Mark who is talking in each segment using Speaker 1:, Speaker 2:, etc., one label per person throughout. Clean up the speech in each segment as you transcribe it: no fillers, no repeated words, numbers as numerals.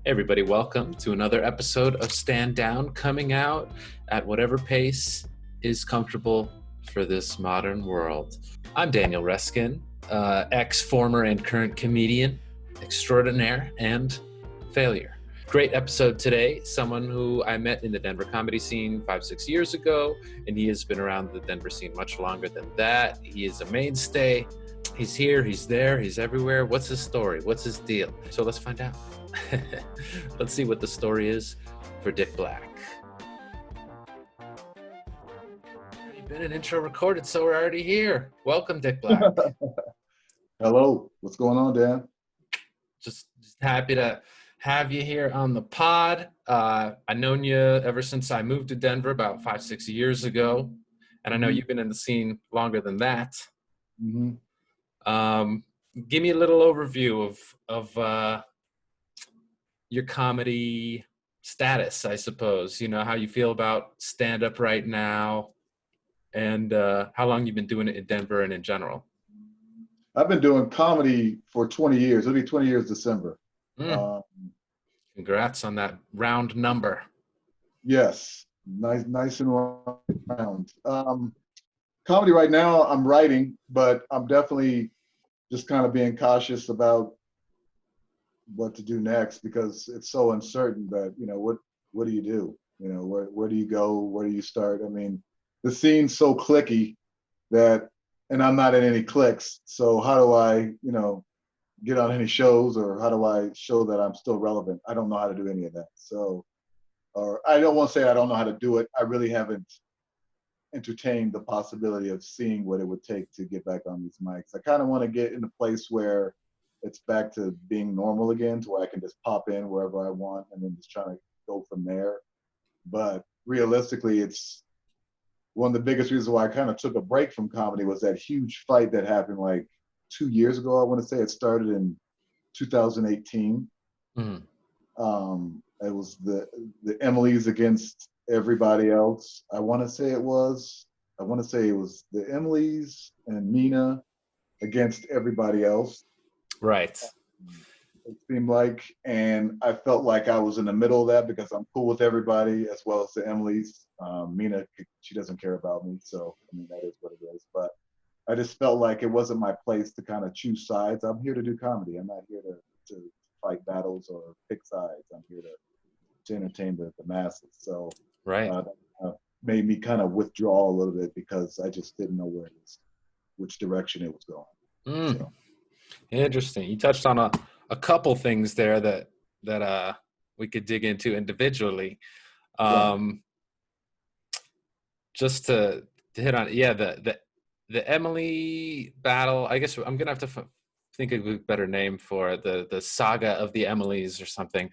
Speaker 1: Everybody, welcome to another episode of Stand Down, coming out at whatever pace is comfortable for this modern world. I'm Daniel Reskin, ex-former and current comedian extraordinaire and failure. Great episode today. Someone who I met in the Denver comedy scene 5-6 years ago, and he has been around the Denver scene much longer than that. He is a mainstay. He's here, he's there, he's everywhere. What's his story? What's his deal? So let's find out. Let's see what the story is for Dick Black. Already been an intro recorded, so we're already here. Welcome, Dick Black.
Speaker 2: Hello, what's going on, Dan?
Speaker 1: Just happy to have you here on the pod. I've known you ever since I moved to Denver about 5-6 years ago, and I know you've been in the scene longer than that. Give me a little overview of your comedy status, I suppose. You know, how you feel about stand-up right now, and how long you've been doing it in Denver and in general.
Speaker 2: I've been doing comedy for 20 years. It'll be 20 years December.
Speaker 1: Congrats on that round number.
Speaker 2: Yes, nice and round. Comedy right now, I'm writing, but I'm definitely just kind of being cautious about what to do next because it's so uncertain that, you know, what do you do? You know, where do you go? Where do you start? I mean, the scene's so cliquey that, and I'm not in any cliques. So how do I, you know, get on any shows, or how do I show that I'm still relevant? I don't know how to do any of that. So, or I don't want to say I don't know how to do it. I really haven't entertained the possibility of seeing what it would take to get back on these mics. I kind of want to get in a place where it's back to being normal again, to where I can just pop in wherever I want and then just try to go from there. But realistically, it's one of the biggest reasons why I kind of took a break from comedy was that huge fight that happened like 2 years ago. I want to say it started in 2018. It was the Emilys against everybody else. I want to say it was the Emilys and Nina against everybody else.
Speaker 1: Right.
Speaker 2: It seemed like, and I felt like I was in the middle of that because I'm cool with everybody as well as the Emilys. Mina, she doesn't care about me, so I mean that is what it is. But I just felt like it wasn't my place to kind of choose sides. I'm here to do comedy. I'm not here to fight battles or pick sides. I'm here to entertain the masses. So
Speaker 1: right.
Speaker 2: That made me kind of withdraw a little bit because I just didn't know which direction it was going. So.
Speaker 1: Interesting. You touched on a couple things there that we could dig into individually. Just to hit on, the Emily battle. I guess I'm gonna have to think of a better name for it. The saga of the Emilys or something.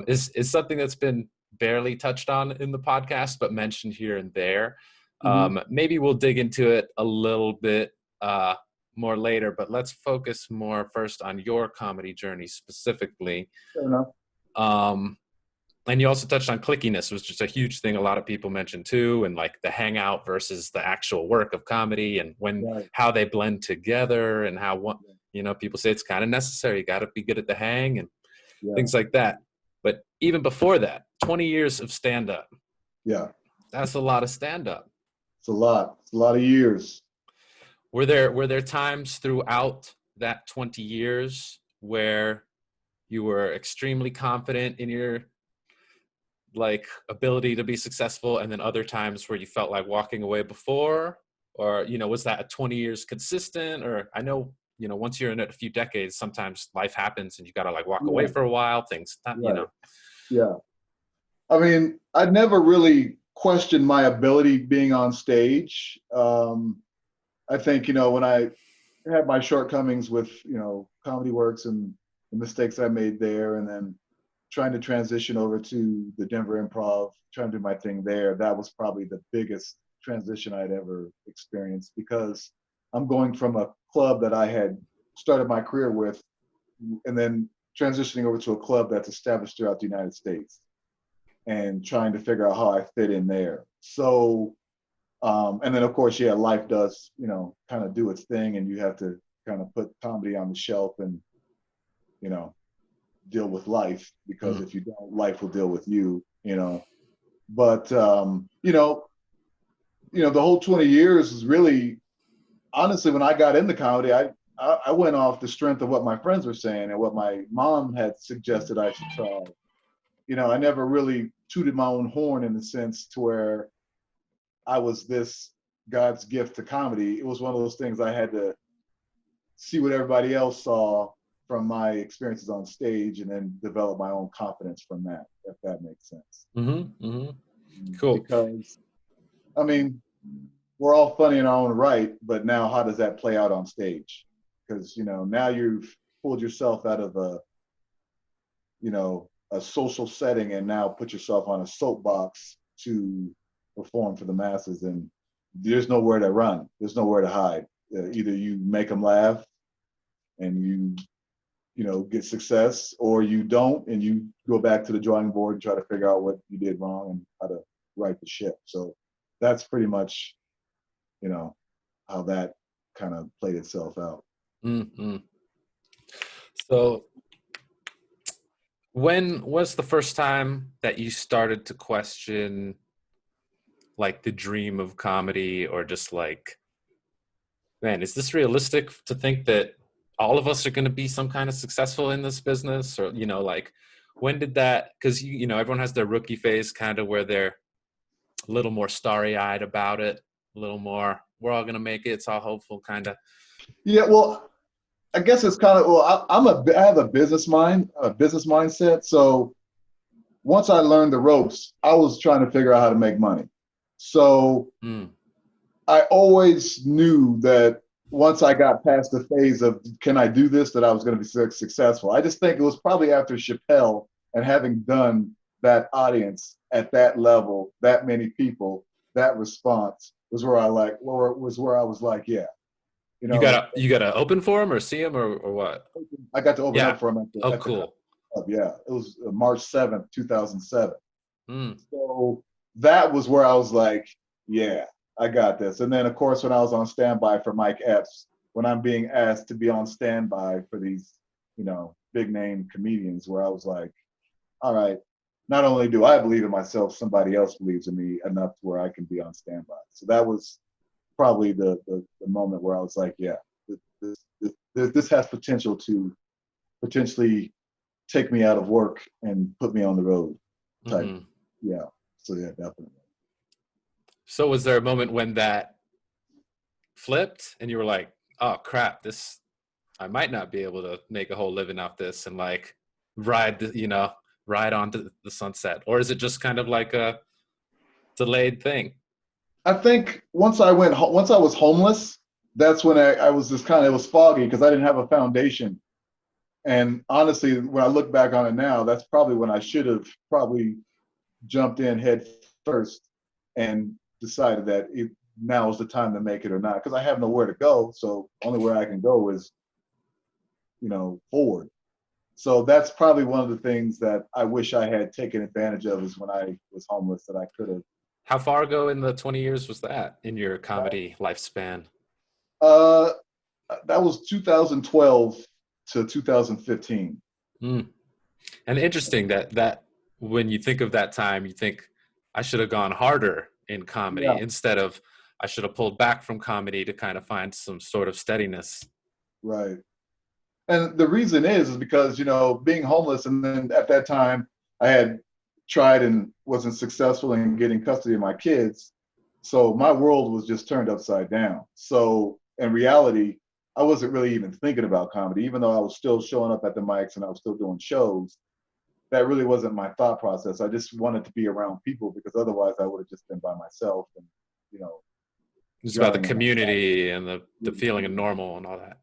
Speaker 1: Is something that's been barely touched on in the podcast, but mentioned here and there. Maybe we'll dig into it a little bit more later, but let's focus more first on your comedy journey specifically.
Speaker 2: Fair enough.
Speaker 1: And you also touched on clickiness, was just a huge thing a lot of people mentioned too, and like the hangout versus the actual work of comedy, and how they blend together, and how people say it's kind of necessary. You got to be good at the hang and things like that. But even before that, 20 years of stand-up.
Speaker 2: Yeah.
Speaker 1: That's a lot of stand-up.
Speaker 2: It's a lot. It's a lot of years.
Speaker 1: Were there times throughout that 20 years where you were extremely confident in your ability to be successful, and then other times where you felt like walking away before? Or, was that a 20 years consistent? Or I know, once you're in it a few decades, sometimes life happens and you got to walk away for a while, things,
Speaker 2: Yeah. I mean, I never really questioned my ability being on stage. I think, when I had my shortcomings with, Comedy Works and the mistakes I made there, and then trying to transition over to the Denver Improv, trying to do my thing there, that was probably the biggest transition I'd ever experienced, because I'm going from a club that I had started my career with, and then transitioning over to a club that's established throughout the United States, and trying to figure out how I fit in there. So, and then of course, life does, kind of do its thing, and you have to kind of put comedy on the shelf and, deal with life, because if you don't, life will deal with you, you know. But the whole 20 years is really, honestly, when I got into comedy, I went off the strength of what my friends were saying and what my mom had suggested I should try. I never really tooted my own horn in the sense to where I was this God's gift to comedy. It was one of those things I had to see what everybody else saw from my experiences on stage and then develop my own confidence from that, if that makes sense.
Speaker 1: Cool.
Speaker 2: Because, I mean, we're all funny in our own right, but now how does that play out on stage? Because, now you've pulled yourself out of a social setting and now put yourself on a soapbox to perform for the masses, and there's nowhere to run. There's nowhere to hide. Either you make them laugh and get success, or you don't and you go back to the drawing board and try to figure out what you did wrong and how to right the ship. So that's pretty much, how that kind of played itself out.
Speaker 1: So when was the first time that you started to question like the dream of comedy, or just like, man, is this realistic to think that all of us are going to be some kind of successful in this business? Or, like, when did that, because, everyone has their rookie phase kind of where they're a little more starry-eyed about it, a little more, we're all going to make it, it's all hopeful kind of.
Speaker 2: Yeah, well, I guess it's kind of, well, I have a business mindset. So once I learned the ropes, I was trying to figure out how to make money. So I always knew that once I got past the phase of can I do this, that I was going to be successful. I just think it was probably after Chappelle and having done that audience at that level, that many people, that response was where I was like, yeah.
Speaker 1: You gotta open for him or see him or what?
Speaker 2: I got to open up for him at the
Speaker 1: cool.
Speaker 2: Club. Yeah, it was March 7th, 2007. So that was where I was like, yeah, I got this. And then, of course, when I was on standby for Mike Epps, when I'm being asked to be on standby for these, big name comedians, where I was like, all right, not only do I believe in myself, somebody else believes in me enough to where I can be on standby. So that was probably the moment where I was like, yeah, this has potential to potentially take me out of work and put me on the road type. Yeah. So yeah, definitely.
Speaker 1: So was there a moment when that flipped and you were like, oh crap, I might not be able to make a whole living off this and like ride onto the sunset? Or is it just kind of like a delayed thing?
Speaker 2: I think once I was homeless, that's when I was just it was foggy because I didn't have a foundation. And honestly, when I look back on it now, that's probably when I should have probably jumped in head first and decided that now is the time to make it or not, because I have nowhere to go. So only where I can go is, forward. So that's probably one of the things that I wish I had taken advantage of, is when I was homeless, that I could have.
Speaker 1: How far ago in the 20 years was that in your comedy lifespan?
Speaker 2: That was 2012 to 2015.
Speaker 1: And interesting that when you think of that time, you think I should have gone harder in comedy instead of I should have pulled back from comedy to kind of find some sort of steadiness.
Speaker 2: Right. And the reason is because, being homeless, and then at that time I had tried and wasn't successful in getting custody of my kids. So my world was just turned upside down. So in reality, I wasn't really even thinking about comedy, even though I was still showing up at the mics and I was still doing shows. That really wasn't my thought process. I just wanted to be around people, because otherwise I would have just been by myself and,
Speaker 1: it's about the community and the feeling of normal and all that.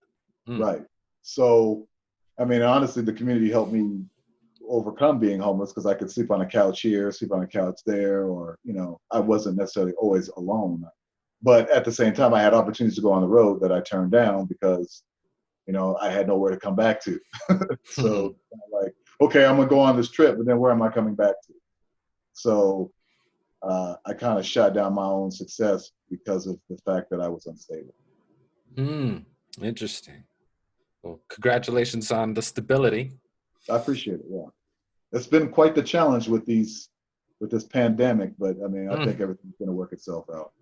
Speaker 2: Right. So, I mean, honestly, the community helped me overcome being homeless, because I could sleep on a couch here, sleep on a couch there, or, I wasn't necessarily always alone. But at the same time, I had opportunities to go on the road that I turned down because, I had nowhere to come back to. So like, okay, I'm going to go on this trip, but then where am I coming back to? So I kind of shot down my own success because of the fact that I was unstable.
Speaker 1: Interesting. Well, congratulations on the stability.
Speaker 2: I appreciate it. Yeah, it's been quite the challenge with this pandemic, but I mean, I think everything's going to work itself out.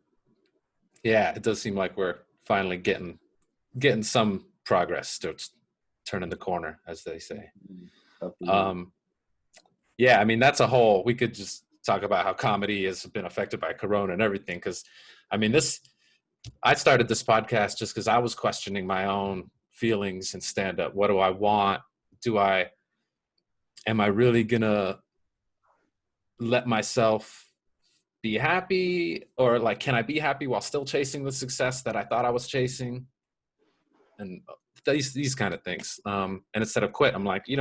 Speaker 1: Yeah, it does seem like we're finally getting some progress. It's turning the corner, as they say. Yeah, I mean, that's a whole, we could just talk about how comedy has been affected by Corona and everything. Cause I mean, I started this podcast just cause I was questioning my own feelings and stand up. What do I want? Am I really gonna let myself be happy, or like, can I be happy while still chasing the success that I thought I was chasing? And these kind of things. And instead of quit, I'm like, you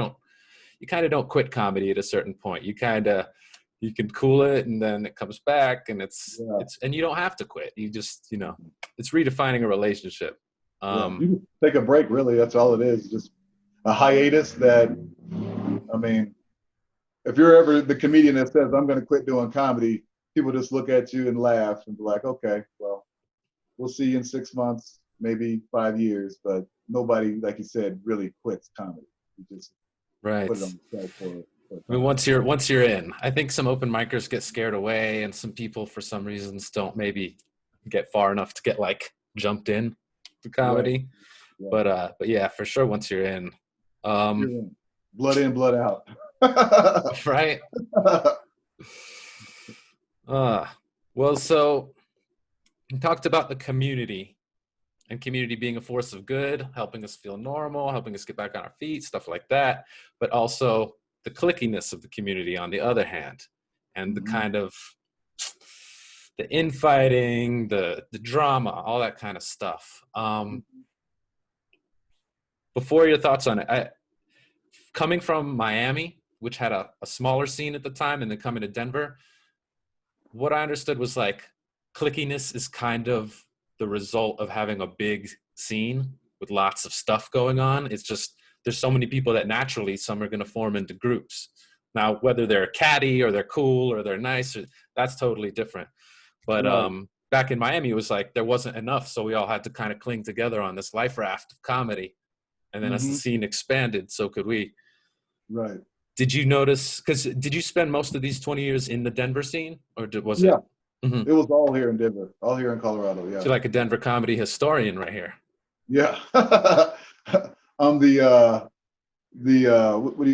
Speaker 1: kind of don't quit comedy at a certain point. You can cool it, and then it comes back, and and you don't have to quit. You just, it's redefining a relationship.
Speaker 2: You can take a break, really. That's all it is. Just a hiatus that, I mean, if you're ever the comedian that says, I'm going to quit doing comedy, people just look at you and laugh and be like, okay, well, we'll see you in 6 months, maybe 5 years. But nobody, like you said, really quits comedy. You just
Speaker 1: put it
Speaker 2: on the shelf for
Speaker 1: I mean, once you're in, I think some open micers get scared away, and some people, for some reasons, don't maybe get far enough to get like jumped in to comedy. Right. But yeah, for sure, once you're in,
Speaker 2: blood in, blood out.
Speaker 1: Right. Well, so we talked about the community, and community being a force of good, helping us feel normal, helping us get back on our feet, stuff like that. But also the clickiness of the community on the other hand, and the kind of the infighting, the drama, all that kind of stuff. Before your thoughts on it, coming from Miami, which had a smaller scene at the time, and then coming to Denver, what I understood was like clickiness is kind of the result of having a big scene with lots of stuff going on. It's just, there's so many people that naturally some are going to form into groups. Now, whether they're catty or they're cool or they're nice, that's totally different. But back in Miami, it was like there wasn't enough, so we all had to kind of cling together on this life raft of comedy. And then as the scene expanded, so could we.
Speaker 2: Right.
Speaker 1: Did you notice, because did you spend most of these 20 years in the Denver scene, or was
Speaker 2: it?
Speaker 1: Mm-hmm.
Speaker 2: It was all here in Denver, all here in Colorado. Yeah.
Speaker 1: You're like a Denver comedy historian right here.
Speaker 2: Yeah. I'm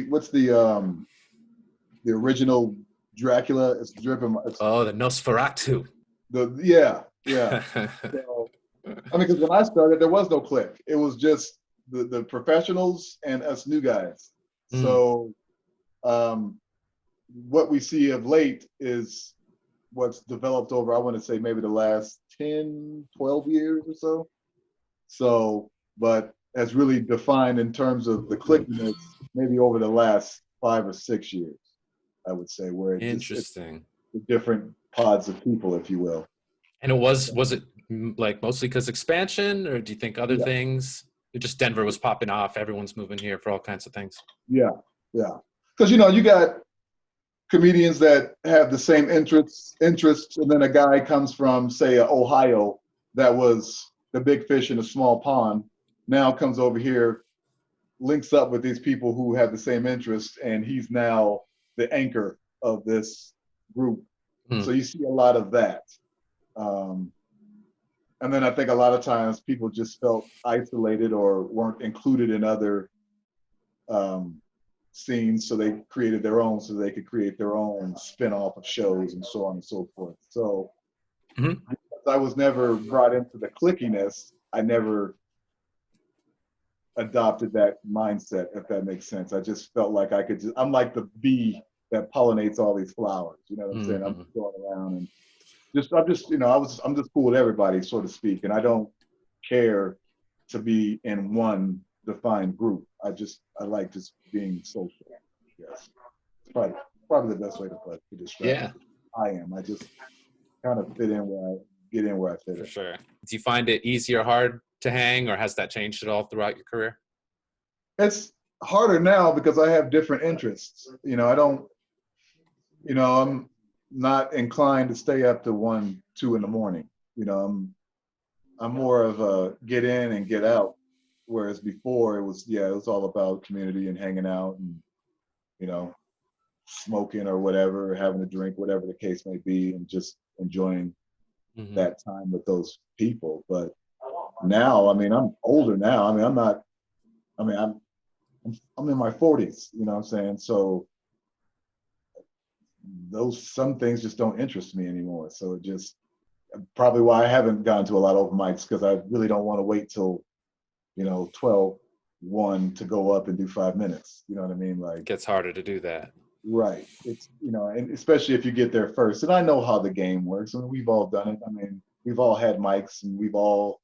Speaker 2: what's the original Dracula? It's driven.
Speaker 1: The Nosferatu.
Speaker 2: Yeah. So, I mean, because when I started, there was no clique. It was just the professionals and us new guys. So what we see of late is what's developed over, I want to say maybe the last 10, 12 years or so. So, but has really defined in terms of the clickiness maybe over the last 5 or 6 years, I would say, where it's different pods of people, if you will.
Speaker 1: And it was it like mostly because expansion, or do you think other things? Just Denver was popping off. Everyone's moving here for all kinds of things.
Speaker 2: Yeah. Because, you got comedians that have the same interests, and then a guy comes from, say, Ohio, that was the big fish in a small pond, now comes over here, links up with these people who have the same interests, and he's now the anchor of this group. So you see a lot of that. And then I think a lot of times people just felt isolated or weren't included in other scenes, so they created their own, so they could create their own spin-off of shows and so on and so forth. So because I was never brought into the clickiness, I never adopted that mindset, if that makes sense. I just felt like I'm like the bee that pollinates all these flowers. You know what I'm saying? I'm just going around and I'm just cool with everybody, so to speak, and I don't care to be in one defined group. I like just being social. Yes, it's probably the best way to describe it. I am. I just kind of fit in where I fit in.
Speaker 1: For sure. Do you find it easy or hard to hang, or has that changed at all throughout your career?
Speaker 2: It's harder now because I have different interests. I'm not inclined to stay up to 1, 2 in the morning. I'm more of a get in and get out. Whereas before it was all about community and hanging out and you know, smoking or whatever, having a drink, whatever the case may be, and just enjoying
Speaker 1: Hmm.
Speaker 2: that time with those people. But now, I mean, I'm older now. I mean, I'm not. I mean, I'm in my 40s. You know what I'm saying? So those some things just don't interest me anymore. So it just probably why I haven't gone to a lot of open mics because I really don't want to wait till 12, 1 to go up and do 5 minutes. You know what I mean?
Speaker 1: It
Speaker 2: Like,
Speaker 1: gets harder to do that.
Speaker 2: right. It's, and especially if you get there first. And I know how the game works. I mean, we've all done it. I mean, we've all had mics and we've all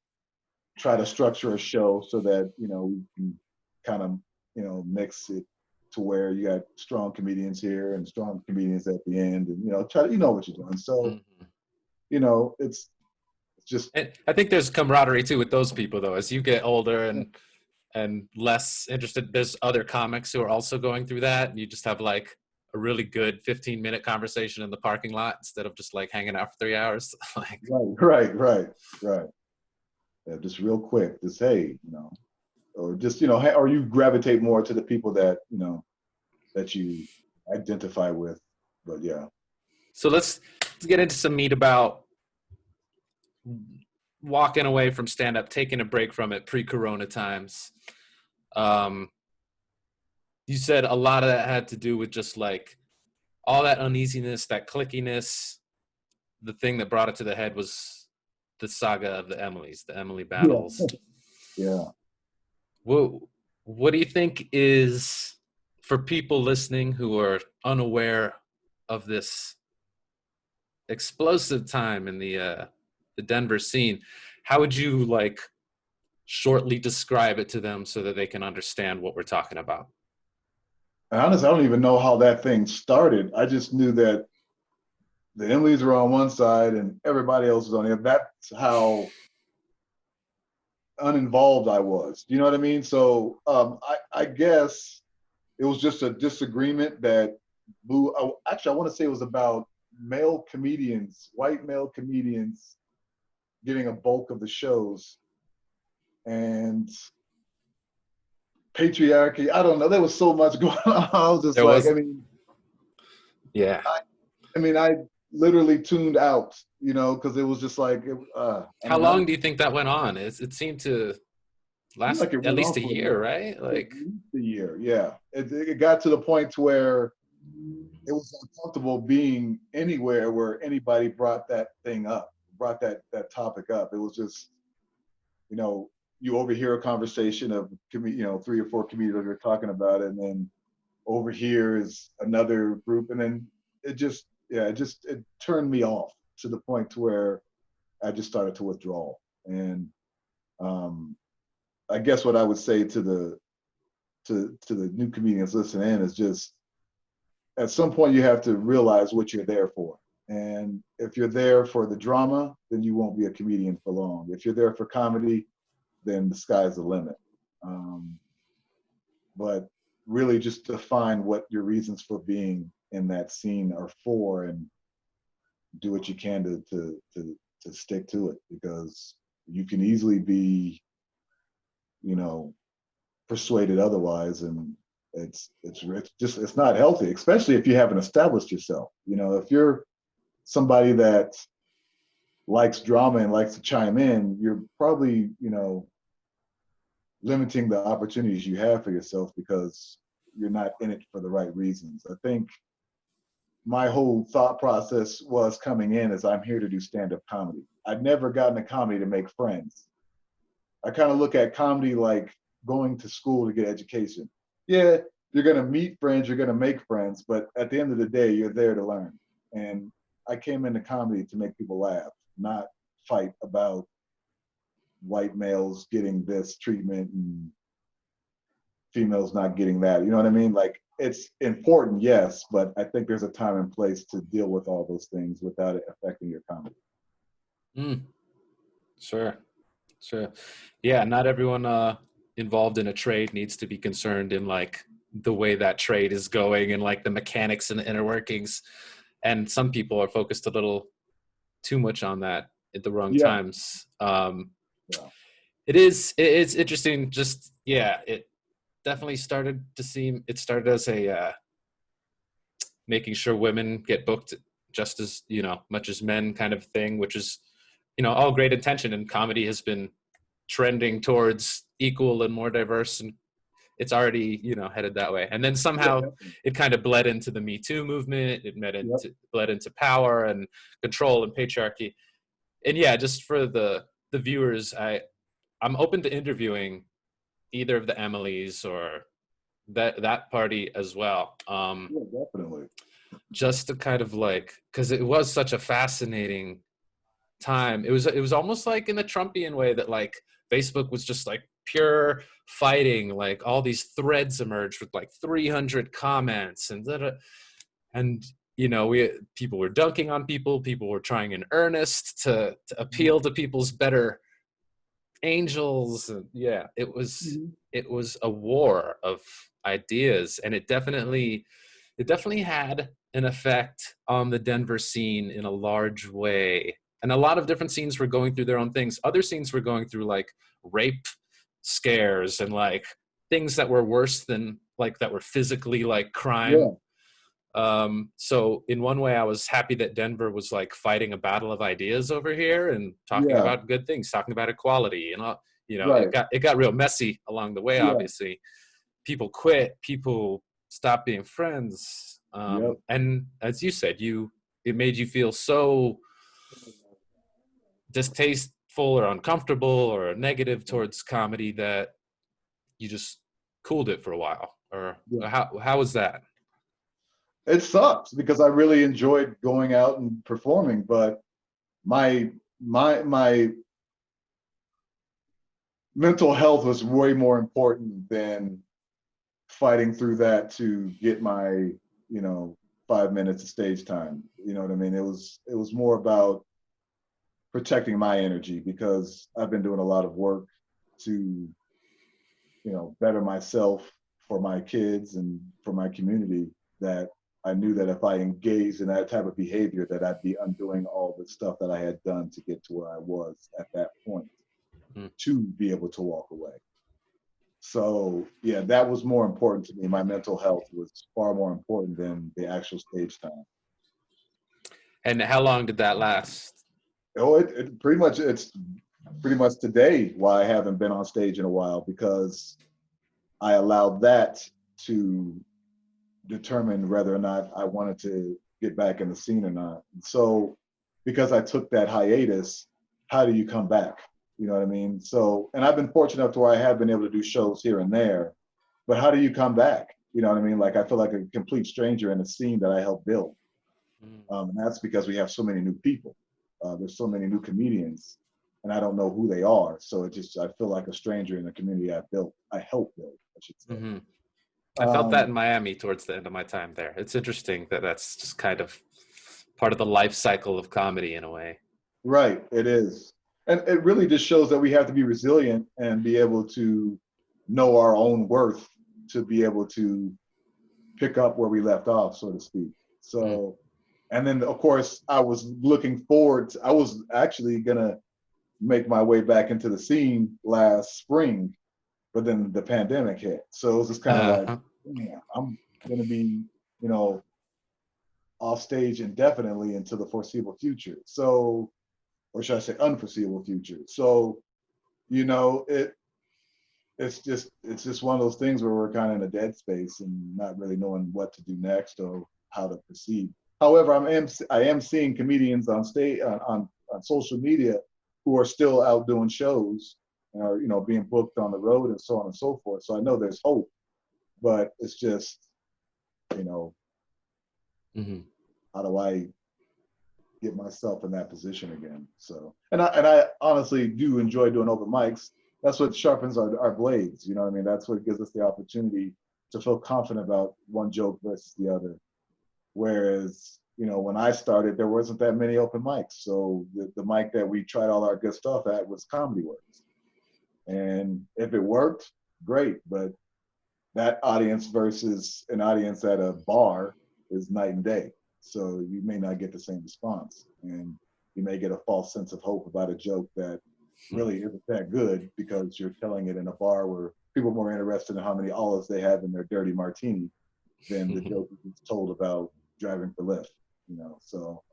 Speaker 2: tried to structure a show so that, we can kind of, mix it to where you got strong comedians here and strong comedians at the end and, try to, what you're doing. So,
Speaker 1: Hmm.
Speaker 2: it's just,
Speaker 1: And I think there's camaraderie too with those people, though. As you get older and less interested, there's other comics who are also going through that, and you just have like a really good 15-minute conversation in the parking lot instead of just like hanging out for 3 hours. Like,
Speaker 2: right. Yeah, just real quick, just, hey, or just, or you gravitate more to the people that, that you identify with. But yeah.
Speaker 1: so let's get into some meat about walking away from stand up, taking a break from it pre-corona times. Um, you said a lot of that had to do with just like all that uneasiness, that clickiness. The thing that brought it to the head was the saga of the Emilys, the Emily
Speaker 2: Yeah.
Speaker 1: battles.
Speaker 2: Yeah.
Speaker 1: What what do you think is, for people listening who are unaware of this explosive time in the Denver scene, how would you like shortly describe it to them so that they can understand what we're talking about?
Speaker 2: And honestly, I don't even know how that thing started. I just knew that the Emily's were on one side and everybody else was on the other. That's how uninvolved I was. Do you know what I mean? So I guess it was just a disagreement that blew. Actually, I want to say it was about male comedians, white male comedians, getting a bulk of the shows, and patriarchy. I don't know. There was so much going on. I was just
Speaker 1: There
Speaker 2: like,
Speaker 1: was, yeah.
Speaker 2: I literally tuned out, because it was just like,
Speaker 1: How long do you think that went on? It seemed to
Speaker 2: seemed
Speaker 1: last
Speaker 2: like it
Speaker 1: at
Speaker 2: went
Speaker 1: least
Speaker 2: on
Speaker 1: a
Speaker 2: for
Speaker 1: year, right?
Speaker 2: at
Speaker 1: Like,
Speaker 2: least a year. Yeah, it got to the point where it was uncomfortable being anywhere where anybody brought that thing up, brought that topic up. It was just, you know, you overhear a conversation of 3 or 4 comedians are talking about it, and then over here is another group, and then it just it turned me off to the point to where I just started to withdraw. And um, I guess what I would say to the new comedians listening in is just at some point you have to realize what you're there for. And if you're there for the drama, then you won't be a comedian for long. If you're there for comedy, then the sky's the limit. Um, but really just define what your reasons for being in that scene are for, and do what you can to stick to it, because you can easily be, you know, persuaded otherwise, and it's not healthy, especially if you haven't established yourself. If you're somebody that likes drama and likes to chime in, you're probably, limiting the opportunities you have for yourself because you're not in it for the right reasons. I think my whole thought process was coming in as I'm here to do stand-up comedy. I'd never gotten a comedy to make friends. I kind of look at comedy like going to school to get education. Yeah, you're going to meet friends, you're going to make friends, but at the end of the day, you're there to learn. And I came into comedy to make people laugh, not fight about white males getting this treatment and females not getting that. You know what I mean? Like, it's important, yes, but I think there's a time and place to deal with all those things without it affecting your comedy.
Speaker 1: mm, sure, sure. Yeah, not everyone involved in a trade needs to be concerned in like the way that trade is going and like the mechanics and the inner workings. And some people are focused a little too much on that at the wrong
Speaker 2: Yeah,
Speaker 1: times.
Speaker 2: yeah,
Speaker 1: It's interesting. Just, yeah, it definitely started to seem, it started as a making sure women get booked just as, much as men kind of thing, which is, all great intention. And comedy has been trending towards equal and more diverse, and it's already, headed that way. And then
Speaker 2: Yeah,
Speaker 1: somehow
Speaker 2: definitely.
Speaker 1: it kind of bled into the Me Too movement. It
Speaker 2: Yep.
Speaker 1: bled into power and control and patriarchy. And yeah, just for the viewers, I'm open to interviewing either of the Emilys or that party as well.
Speaker 2: Yeah, definitely.
Speaker 1: Just to kind of like, because it was such a fascinating time. It was almost like in a Trumpian way that like Facebook was just like pure fighting. Like all these threads emerged with like 300 comments and we people were dunking on people. People were trying in earnest to appeal to people's better angels. And yeah,
Speaker 2: Mhm.
Speaker 1: it was a war of ideas, and it definitely had an effect on the Denver scene in a large way. And a lot of different scenes were going through their own things. Other scenes were going through like rape scares and like things that were worse than like that were physically like crime.
Speaker 2: Yeah,
Speaker 1: So in one way I was happy that Denver was like fighting a battle of ideas over here and talking
Speaker 2: yeah,
Speaker 1: about good things, talking about equality and all,
Speaker 2: right.
Speaker 1: it got real messy along the way,
Speaker 2: Yeah,
Speaker 1: obviously. People quit, people stopped being friends.
Speaker 2: yep.
Speaker 1: And as you said, it made you feel so distasteful or uncomfortable or negative towards comedy that you just cooled it for a while. Or
Speaker 2: Yeah.
Speaker 1: how was that?
Speaker 2: It sucks because I really enjoyed going out and performing, but my mental health was way more important than fighting through that to get my, 5 minutes of stage time. You know what I mean? It was more about protecting my energy because I've been doing a lot of work to, better myself for my kids and for my community, that I knew that if I engaged in that type of behavior, that I'd be undoing all the stuff that I had done to get to where I was at that point,
Speaker 1: Mm.
Speaker 2: to be able to walk away. So yeah, that was more important to me. My mental health was far more important than the actual stage time.
Speaker 1: And how long did that last?
Speaker 2: Oh, it's pretty much today why I haven't been on stage in a while, because I allowed that to determine whether or not I wanted to get back in the scene or not. So because I took that hiatus, how do you come back? You know what I mean? So, and I've been fortunate enough to where I have been able to do shows here and there, but how do you come back? You know what I mean? Like I feel like a complete stranger in a scene that I helped build.
Speaker 1: Mm.
Speaker 2: And that's because we have so many new people. There's so many new comedians, and I don't know who they are. So I feel like a stranger in the community I helped build, I should say.
Speaker 1: Mm-hmm. I felt that
Speaker 2: Um,
Speaker 1: in Miami towards the end of my time there. It's interesting that that's just kind of part of the life cycle of comedy in a way.
Speaker 2: right, it is. And it really just shows that we have to be resilient and be able to know our own worth to be able to pick up where we left off, so to speak.
Speaker 1: Mm.
Speaker 2: So, and then of course, I was actually gonna make my way back into the scene last spring, but then the pandemic hit. So it was just kind of like,
Speaker 1: Uh-huh.
Speaker 2: yeah, I'm gonna be, you know, off stage indefinitely into the foreseeable future. So, or should I say unforeseeable future. So, you know, it's just one of those things where we're kind of in a dead space and not really knowing what to do next or how to proceed. However, I am seeing comedians on stage on social media who are still out doing shows and are being booked on the road and so on and so forth. So I know there's hope, but it's just you know
Speaker 1: Mm-hmm.
Speaker 2: how do I get myself in that position again? So and I honestly do enjoy doing open mics. That's what sharpens our blades. You know what I mean? That's what gives us the opportunity to feel confident about one joke versus the other. Whereas, when I started, there wasn't that many open mics. So the mic that we tried all our good stuff at was Comedy Works. And if it worked, great. But that audience versus an audience at a bar is night and day. So you may not get the same response. And you may get a false sense of hope about a joke that really isn't that good because you're telling it in a bar where people are more interested in how many olives they have in their dirty martini than the joke that's told about driving for Lyft, you know. So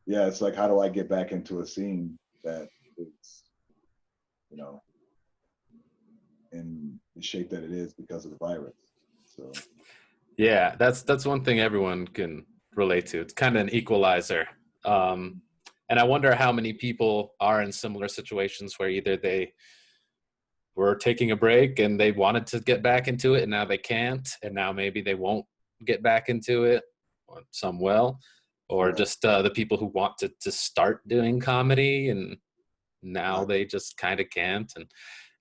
Speaker 2: yeah, it's like, how do I get back into a scene that is, you know, in the shape that it is because of the virus? So
Speaker 1: Yeah, that's one thing everyone can relate to. It's kind of an equalizer. And I wonder how many people are in similar situations where either they were taking a break and they wanted to get back into it and now they can't, and now maybe they won't get back into it, or some will, or
Speaker 2: yeah,
Speaker 1: just the people who want to start doing comedy and now
Speaker 2: exactly.
Speaker 1: they just kind of can't. And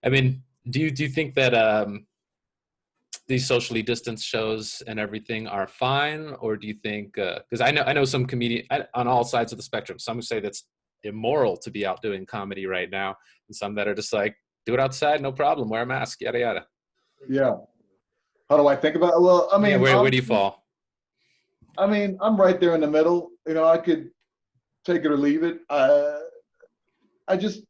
Speaker 1: I mean, do you think that these socially distanced shows and everything are fine, or do you think because I know some comedian on all sides of the spectrum, some who say that's immoral to be out doing comedy right now, and some that are just like, do it outside, no problem, wear a mask, yada yada.
Speaker 2: Yeah. How do I think about it? Well, I
Speaker 1: Yeah,
Speaker 2: mean,
Speaker 1: where do you
Speaker 2: honestly,
Speaker 1: fall?
Speaker 2: I mean, I'm right there in the middle. You know, I could take it or leave it. I just,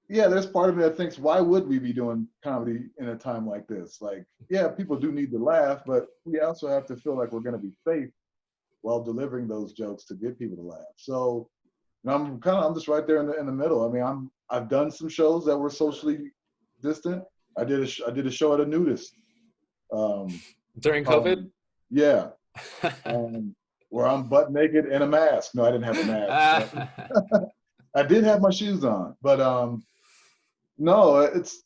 Speaker 2: yeah, there's part of me that thinks, why would we be doing comedy in a time like this? Like, yeah, people do need to laugh, but we also have to feel like we're going to be safe while delivering those jokes to get people to laugh. So, and I'm just right there in the middle. I mean, I've done some shows that were socially distant. I did a show at a nudist. Um,
Speaker 1: During COVID?
Speaker 2: um, yeah, where I'm butt naked in a mask. No, I didn't have a mask, but I did have my shoes on. But no, it's.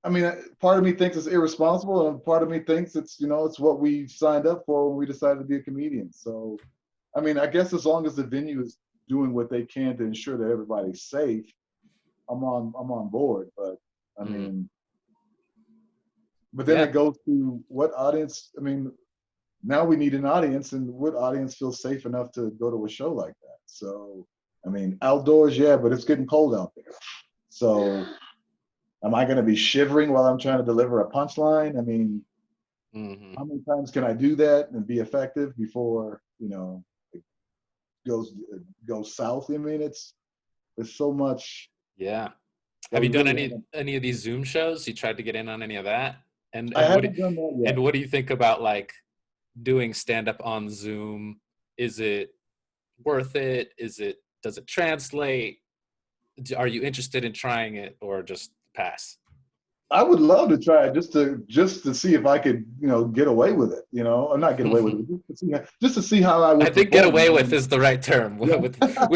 Speaker 2: I mean, part of me thinks it's irresponsible, and part of me thinks it's, you know, it's what we signed up for when we decided to be a comedian. So, I mean, I guess as long as the venue is doing what they can to ensure that everybody's safe, I'm on board. But I
Speaker 1: Mm,
Speaker 2: mean, but then
Speaker 1: yeah,
Speaker 2: it goes to what audience. I mean, now we need an audience, and what audience feels safe enough to go to a show like that? So, I mean, outdoors, yeah, but it's getting cold out there. So, am I going to be shivering while I'm trying to deliver a punchline? I mean,
Speaker 1: hmm,
Speaker 2: how many times can I do that and be effective before, you know, it goes south? I mean, there's so much
Speaker 1: yeah.
Speaker 2: that
Speaker 1: Have
Speaker 2: we
Speaker 1: you done
Speaker 2: really
Speaker 1: any
Speaker 2: haven't.
Speaker 1: any of these Zoom shows? You tried to get in on any of that? And
Speaker 2: I
Speaker 1: and what
Speaker 2: haven't done that yet.
Speaker 1: and what do you think about like doing stand up on Zoom? Is it worth it? Does it translate? Are you interested in trying it or just pass?
Speaker 2: I would love to try it just to see if I could, you know, get away with it, you know, or not get away with it, just to see how I
Speaker 1: I
Speaker 2: would
Speaker 1: think "get
Speaker 2: perform.
Speaker 1: away
Speaker 2: I
Speaker 1: with"
Speaker 2: mean,
Speaker 1: is the right term
Speaker 2: yeah.
Speaker 1: with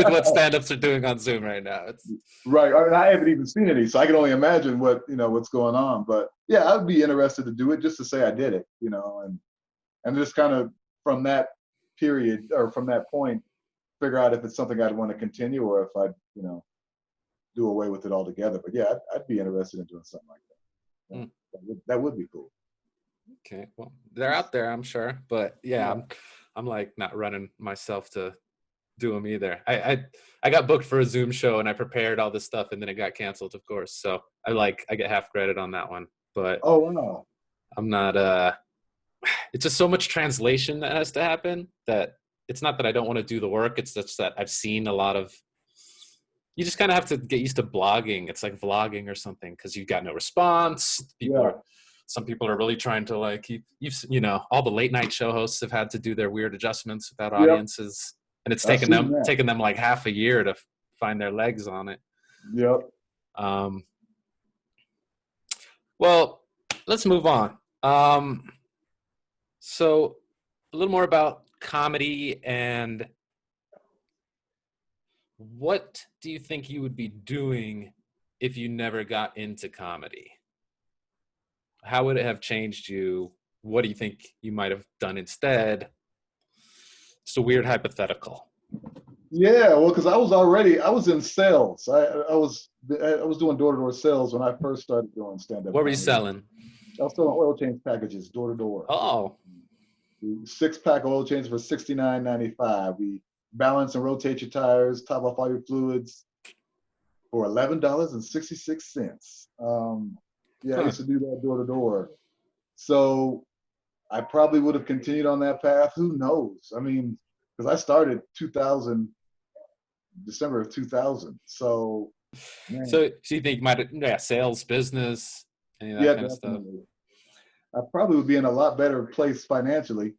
Speaker 1: what stand-ups are doing on Zoom right now. It's
Speaker 2: Right. I mean, I haven't even seen any, so I can only imagine what, you know, what's going on. But yeah, I'd be interested to do it just to say I did it, you know, and just kind of from that period or from that point, figure out if it's something I'd want to continue or if I'd, you know, do away with it altogether. But yeah, I'd be interested in doing something like that. Yeah,
Speaker 1: mm,
Speaker 2: that would be cool.
Speaker 1: okay. Well, they're out there, I'm sure, but yeah,
Speaker 2: Yeah.
Speaker 1: I'm like not running myself to do them either. I got booked for a Zoom show and I prepared all this stuff and then it got canceled, of course. So I get half credit on that one, but
Speaker 2: Oh wow.
Speaker 1: I'm not. It's just so much translation that has to happen that it's not that I don't want to do the work. It's just that I've seen a lot of. You just kind of have to get used to blogging. It's like vlogging or something because you've got no response.
Speaker 2: Yeah.
Speaker 1: Some people are really trying to like you know, all the late night show hosts have had to do their weird adjustments without
Speaker 2: Yep.
Speaker 1: audiences, and it's
Speaker 2: I've seen that.
Speaker 1: taken them like half a year to find their legs on it.
Speaker 2: Yep.
Speaker 1: Um, well, let's move on. So a little more about comedy, and what do you think you would be doing if you never got into comedy? How would it have changed you? What do you think you might have done instead? It's a weird hypothetical.
Speaker 2: Yeah, well, because I was in sales. I was doing door to door sales when I first started doing stand up
Speaker 1: What were you
Speaker 2: comedy.
Speaker 1: selling?
Speaker 2: I was selling oil change packages door to door.
Speaker 1: Oh,
Speaker 2: 6 pack oil change for $69.95. We balance and rotate your tires, top off all your fluids for $11.66. Yeah, I
Speaker 1: huh.
Speaker 2: used to do that door to door. So I probably would have continued on that path. Who knows? I mean, because I started 2000, December of 2000. So, man,
Speaker 1: So you think you might have, yeah, sales, business, any of that
Speaker 2: yeah,
Speaker 1: kind of stuff?
Speaker 2: definitely. I probably would be in a lot better place financially.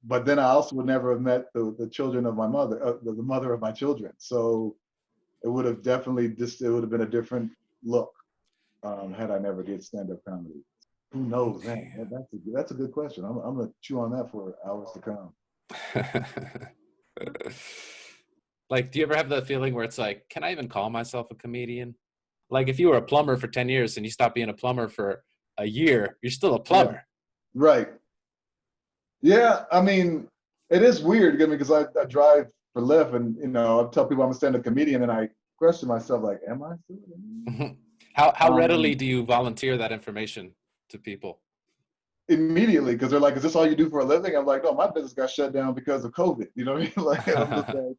Speaker 2: But then I also would never have met the children of my mother, the mother of my children. So it would have definitely it would have been a different look had I never did stand-up comedy. Who knows, man? That's a good question. I'm gonna chew on that for hours to come.
Speaker 1: Like, do you ever have the feeling where it's like, can I even call myself a comedian? Like, if you were a plumber for 10 years and you stop being a plumber for a year, you're still a
Speaker 2: Yeah,
Speaker 1: plumber.
Speaker 2: right. Yeah, I mean, it is weird because I drive for Lyft, and I tell people I'm a stand-up comedian, and I question myself like, am I still?
Speaker 1: How readily
Speaker 2: Um,
Speaker 1: do you volunteer that information to people?
Speaker 2: Immediately, because they're like, "Is this all you do for a living?" I'm like, "No, my business got shut down because of COVID." You know what I mean? Like, and I'm just like,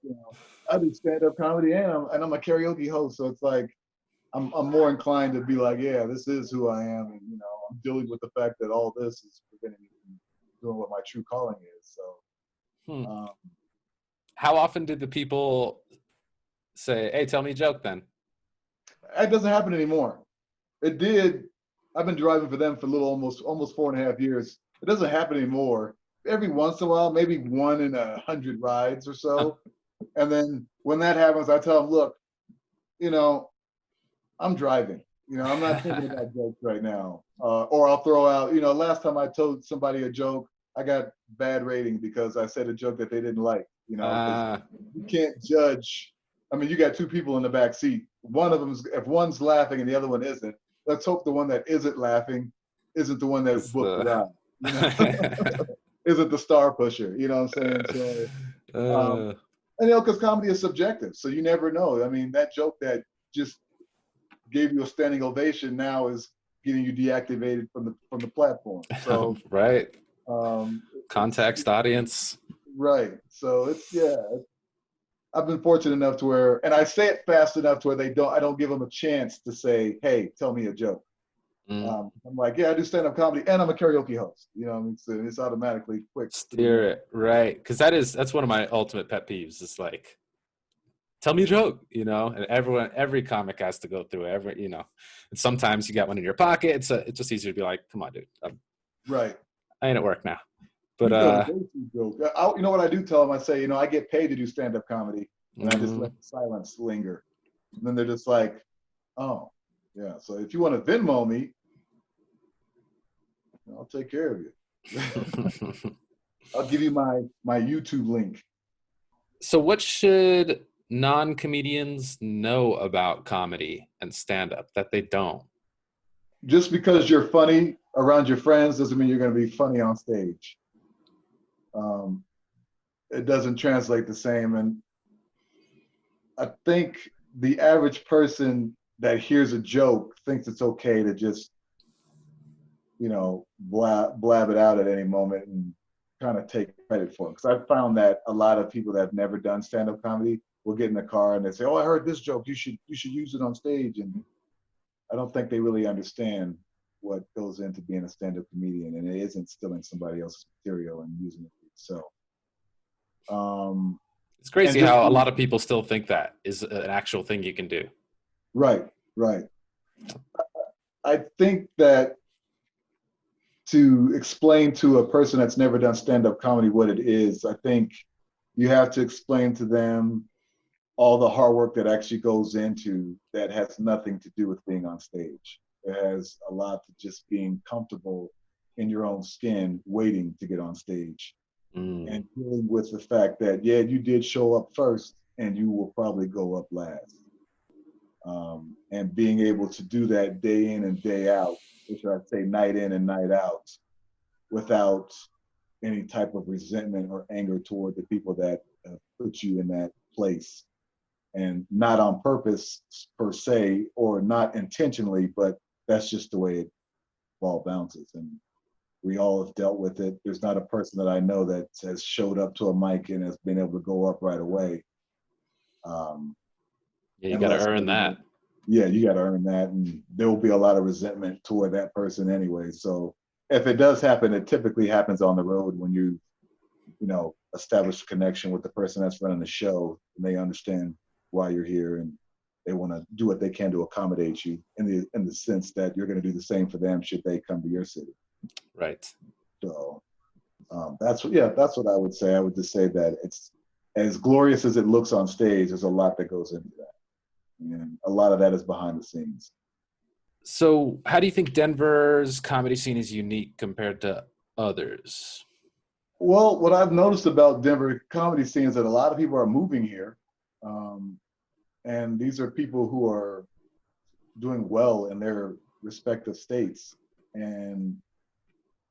Speaker 2: I do stand-up comedy and I'm a karaoke host, so it's like I'm more inclined to be like, "Yeah, this is who I am," and I'm dealing with the fact that all this is preventing me from doing what my true calling is.
Speaker 1: Hmm.
Speaker 2: So,
Speaker 1: How often did the people say, "Hey, tell me a joke then"?
Speaker 2: it doesn't happen anymore. It did. I've been driving for them for a little almost 4.5 years. It doesn't happen anymore. Every once in a while, maybe 1 in 100 rides or so. And then when that happens, I tell them, look, you know, I'm driving. I'm not thinking about jokes right now. Or I'll throw out, last time I told somebody a joke, I got bad rating because I said a joke that they didn't like, because
Speaker 1: uh,
Speaker 2: you can't judge. I mean, you got two people in the back seat. One of them, if one's laughing and the other one isn't, let's hope the one that isn't laughing isn't the one that
Speaker 1: it's
Speaker 2: booked the
Speaker 1: the
Speaker 2: ride, isn't the star pusher, you know what I'm saying? So, um,
Speaker 1: uh,
Speaker 2: and because comedy is subjective, so you never know. I mean, that joke that just gave you a standing ovation now is getting you deactivated from the platform. So,
Speaker 1: right.
Speaker 2: it's
Speaker 1: Context, audience.
Speaker 2: right. So it's yeah. I've been fortunate enough to where, and I say it fast enough to where I don't give them a chance to say, "Hey, tell me a joke."
Speaker 1: Mm.
Speaker 2: I'm like, yeah, I do stand up comedy, and I'm a karaoke host. I mean, so it's automatically quick to the
Speaker 1: Steer
Speaker 2: game.
Speaker 1: it right, because that's one of my ultimate pet peeves. It's like, tell me a joke, and every comic has to go through and sometimes you got one in your pocket. It's just easier to be like, come on, dude,
Speaker 2: Right.
Speaker 1: I ain't at work now. But
Speaker 2: You tell the go-to joke. You know what I do tell them? I say, I get paid to do stand up comedy, and I just
Speaker 1: mm,
Speaker 2: let the silence linger. And then they're just like, oh, yeah. So if you want to Venmo me, I'll take care of you. I'll give you my YouTube link.
Speaker 1: so what should non-comedians know about comedy and stand-up that they don't?
Speaker 2: Just because you're funny around your friends doesn't mean you're going to be funny on stage. Um, it doesn't translate the same. And I think the average person that hears a joke thinks it's okay to just, blab it out at any moment and kind of take credit for it. Because I found that a lot of people that have never done stand-up comedy will get in the car and they say, "Oh, I heard this joke. You should use it on stage." And I don't think they really understand what goes into being a stand-up comedian, and it isn't stealing somebody else's material and using it for yourself.
Speaker 1: It's
Speaker 2: And
Speaker 1: crazy
Speaker 2: just
Speaker 1: how a lot of people still think that is an actual thing you can do.
Speaker 2: right, right. I think that to explain to a person that's never done stand-up comedy what it is, I think you have to explain to them all the hard work that actually goes into that has nothing to do with being on stage. It has a lot to just being comfortable in your own skin, waiting to get on stage,
Speaker 1: Mm.
Speaker 2: and dealing with the fact that, yeah, you did show up first and you will probably go up last. And being able to do that day in and day out, or should I say night in and night out, without any type of resentment or anger toward the people that put you in that place, and not on purpose per se or not intentionally, but that's just the way it ball bounces. And we all have dealt with it. There's not a person that I know that has showed up to a mic and has been able to go up right away. Um,
Speaker 1: Yeah, you got to
Speaker 2: unless
Speaker 1: earn
Speaker 2: maybe,
Speaker 1: that.
Speaker 2: yeah, you got to earn that, and there will be a lot of resentment toward that person anyway. So if it does happen, it typically happens on the road when establish a connection with the person that's running the show, and they understand why you're here, and they want to do what they can to accommodate you in the sense that you're going to do the same for them should they come to your city.
Speaker 1: Right.
Speaker 2: So that's what I would say. I would just say that it's as glorious as it looks on stage. There's a lot that goes into that, and a lot of that is behind the scenes.
Speaker 1: So how do you think Denver's comedy scene is unique compared to others?
Speaker 2: Well, what I've noticed about Denver comedy scene is that a lot of people are moving here, and these are people who are doing well in their respective states. And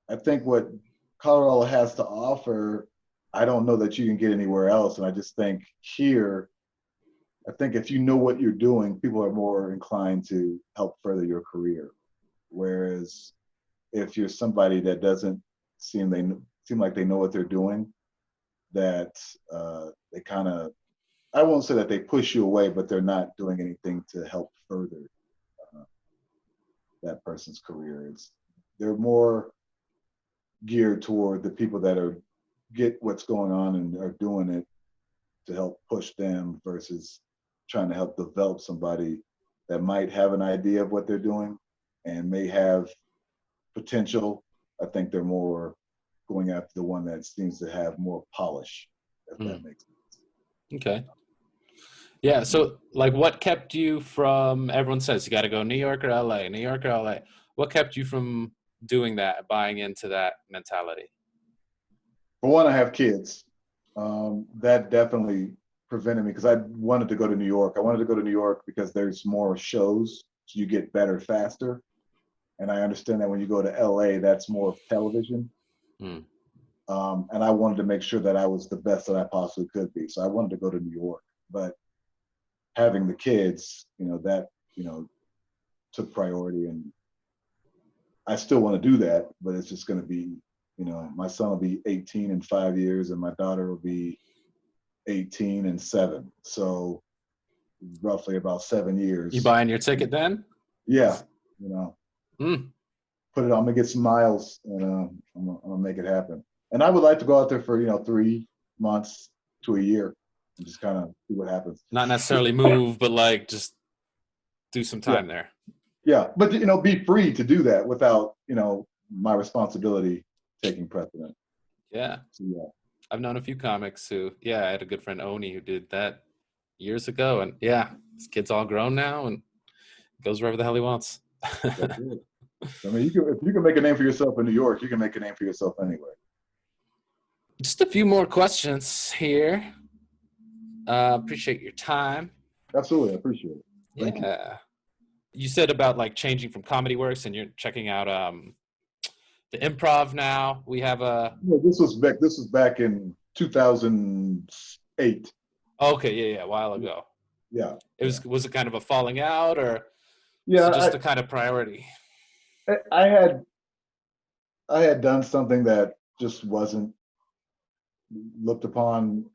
Speaker 2: I think what Colorado has to offer, I don't know that you can get anywhere else. And I just think here, I think if you know what you're doing, people are more inclined to help further your career. Whereas if you're somebody that doesn't seem like they know what they're doing, that they kind of, I won't say that they push you away, but they're not doing anything to help further that person's career. They're more geared toward the people that are get what's going on and are doing it to help push them versus trying to help develop somebody that might have an idea of what they're doing and may have potential. I think they're more going after the one that seems to have more polish, if that makes sense.
Speaker 1: Okay. Yeah. So, like, what kept you from? Everyone says you got to go New York or LA, New York or LA. What kept you from doing that, buying into that mentality?
Speaker 2: For one, I have kids. That definitely prevented me because I wanted to go to New York. I wanted to go to New York because there's more shows, so you get better faster. And I understand that when you go to LA, that's more of television.
Speaker 1: Mm.
Speaker 2: And I wanted to make sure that I was the best that I possibly could be. So I wanted to go to New York. But having the kids, that, took priority. And I still want to do that, but it's just going to be, my son will be 18 in 5 years and my daughter will be 18 and 7. So roughly about 7 years.
Speaker 1: You buying your ticket then?
Speaker 2: Yeah. Put it on, I'm gonna get some miles and I'm gonna make it happen. And I would like to go out there for, 3 months to a year and just kind of see what happens.
Speaker 1: Not necessarily move, but like just do some time there.
Speaker 2: Yeah. But, be free to do that without, my responsibility taking precedent.
Speaker 1: Yeah.
Speaker 2: So, yeah.
Speaker 1: I've known a few comics who, I had a good friend, Oni, who did that years ago. And his kid's all grown now and goes wherever the hell he wants.
Speaker 2: That's it. I mean, if you can make a name for yourself in New York, you can make a name for yourself anywhere.
Speaker 1: Just a few more questions here. Appreciate your time.
Speaker 2: Absolutely. I appreciate it. Thank you.
Speaker 1: You said about like changing from Comedy Works and you're checking out the Improv now. We have a...
Speaker 2: This was back in 2008.
Speaker 1: Okay, a while ago.
Speaker 2: Yeah.
Speaker 1: Was it kind of a falling out or just a kind of priority?
Speaker 2: I had done something that just wasn't looked upon,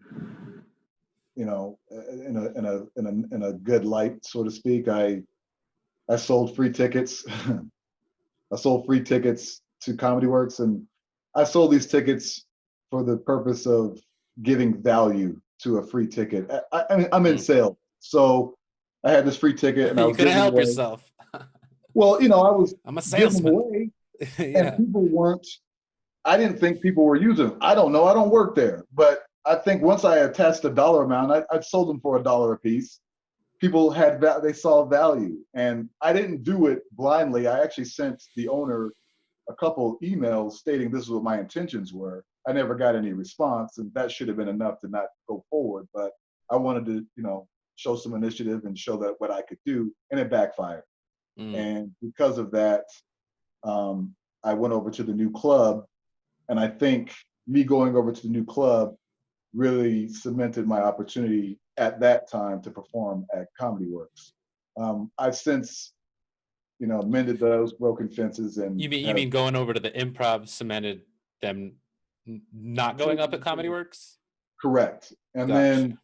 Speaker 2: in a good light, so to speak. I sold free tickets. I sold free tickets to Comedy Works, and I sold these tickets for the purpose of giving value to a free ticket. I mean, I'm in sales, so I had this free ticket, and I was
Speaker 1: couldn't help
Speaker 2: away.
Speaker 1: yourself.
Speaker 2: Well, I'm
Speaker 1: a salesman.
Speaker 2: Giving away, and people weren't. I didn't think people were using them. I don't know. I don't work there, but I think once I attached a dollar amount, I sold them for $1 a piece. People they saw value, and I didn't do it blindly. I actually sent the owner a couple emails stating this is what my intentions were. I never got any response, and that should have been enough to not go forward. But I wanted to, show some initiative and show that what I could do, and it backfired. And because of that, I went over to the new club, and I think me going over to the new club really cemented my opportunity at that time to perform at Comedy Works. I've since, mended those broken fences. And
Speaker 1: you mean going over to the Improv cemented them not going up at Comedy Works?
Speaker 2: Correct. And then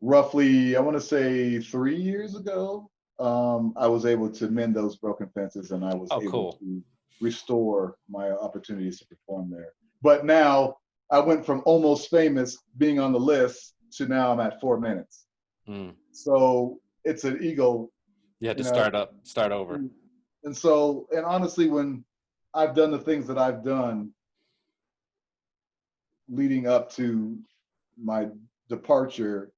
Speaker 2: roughly, I want to say 3 years ago, I was able to mend those broken fences, and I was able to restore my opportunities to perform there. But now I went from almost famous being on the list to now I'm at 4 minutes. So it's an ego,
Speaker 1: You had
Speaker 2: you
Speaker 1: to
Speaker 2: know.
Speaker 1: start over.
Speaker 2: And so, and honestly, when I've done the things that I've done leading up to my departure,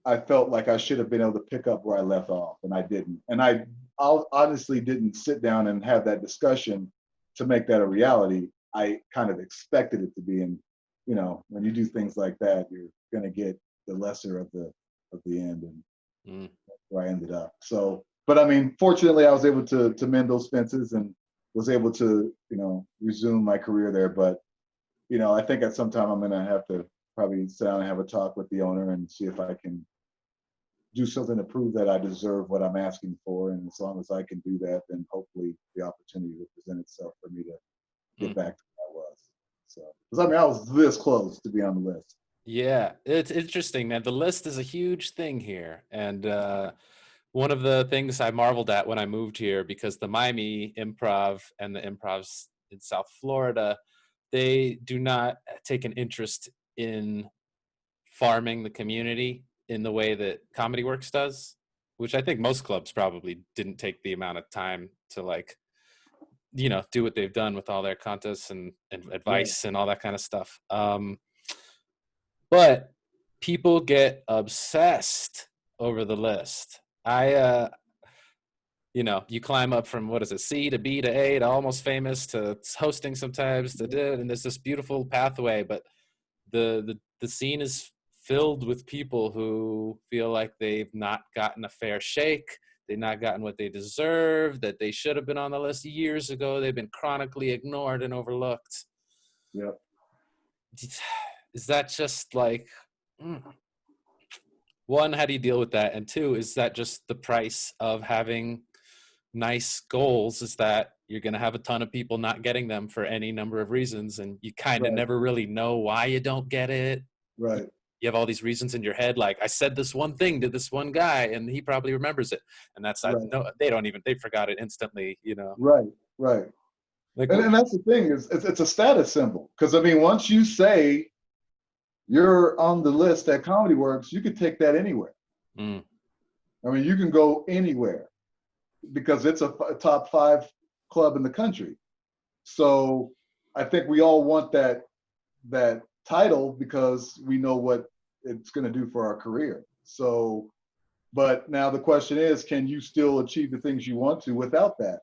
Speaker 2: I felt like I should have been able to pick up where I left off, and I didn't. And I honestly didn't sit down and have that discussion to make that a reality. I kind of expected it to be, and when you do things like that, you're going to get the lesser of the end, and that's where I ended up. So, but I mean, fortunately, I was able to mend those fences and was able to resume my career there. But I think at some time I'm going to have to probably sit down and have a talk with the owner and see if I can do something to prove that I deserve what I'm asking for. And as long as I can do that, then hopefully the opportunity will present itself for me to get back to where I was. So, because I mean, I was this close to be on the list.
Speaker 1: Yeah, it's interesting, man. The list is a huge thing here. And one of the things I marveled at when I moved here, because the Miami Improv and the improvs in South Florida, they do not take an interest in farming the community in the way that Comedy Works does, which I think most clubs probably didn't take the amount of time to like, do what they've done with all their contests and
Speaker 2: Right.
Speaker 1: advice and all that kind of stuff. But people get obsessed over the list. You climb up from, what is it, C to B to A to Almost Famous to hosting sometimes to do, and there's this beautiful pathway, but the scene is filled with people who feel like they've not gotten a fair shake, they've not gotten what they deserve, that they should have been on the list years ago, they've been chronically ignored and overlooked.
Speaker 2: Yep.
Speaker 1: Is that just like, one, how do you deal with that? And two, is that just the price of having nice goals, is that you're going to have a ton of people not getting them for any number of reasons, and you kind of
Speaker 2: Right.
Speaker 1: never really know why you don't get it.
Speaker 2: Right.
Speaker 1: You have all these reasons in your head, like, I said this one thing to this one guy and he probably remembers it, and that's
Speaker 2: Right.
Speaker 1: no, they forgot it instantly.
Speaker 2: Right. Right.
Speaker 1: Like,
Speaker 2: And that's the thing, is it's a status symbol. Because I mean, once you say you're on the list at Comedy Works, you could take that anywhere.
Speaker 1: mm,
Speaker 2: I mean, you can go anywhere because it's a top 5 club in the country. So I think we all want that title because we know what it's going to do for our career. So, but now the question is, can you still achieve the things you want to without that?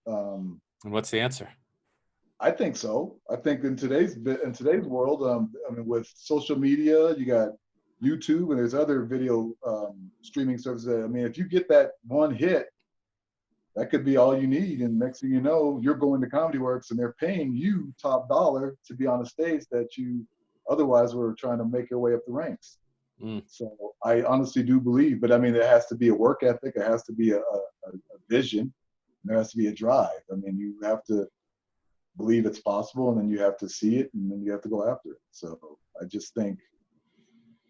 Speaker 1: and what's the answer?
Speaker 2: I think so. I think in today's world, I mean, with social media, you got YouTube and there's other video streaming services. I mean, if you get that one hit, that could be all you need. And next thing you know, you're going to Comedy Works and they're paying you top dollar to be on a stage that you otherwise were trying to make your way up the ranks. So I honestly do believe, but I mean, there has to be a work ethic. It has to be a vision. There has to be a drive. I mean, you have to believe it's possible, and then you have to see it, and then you have to go after it. So I just think,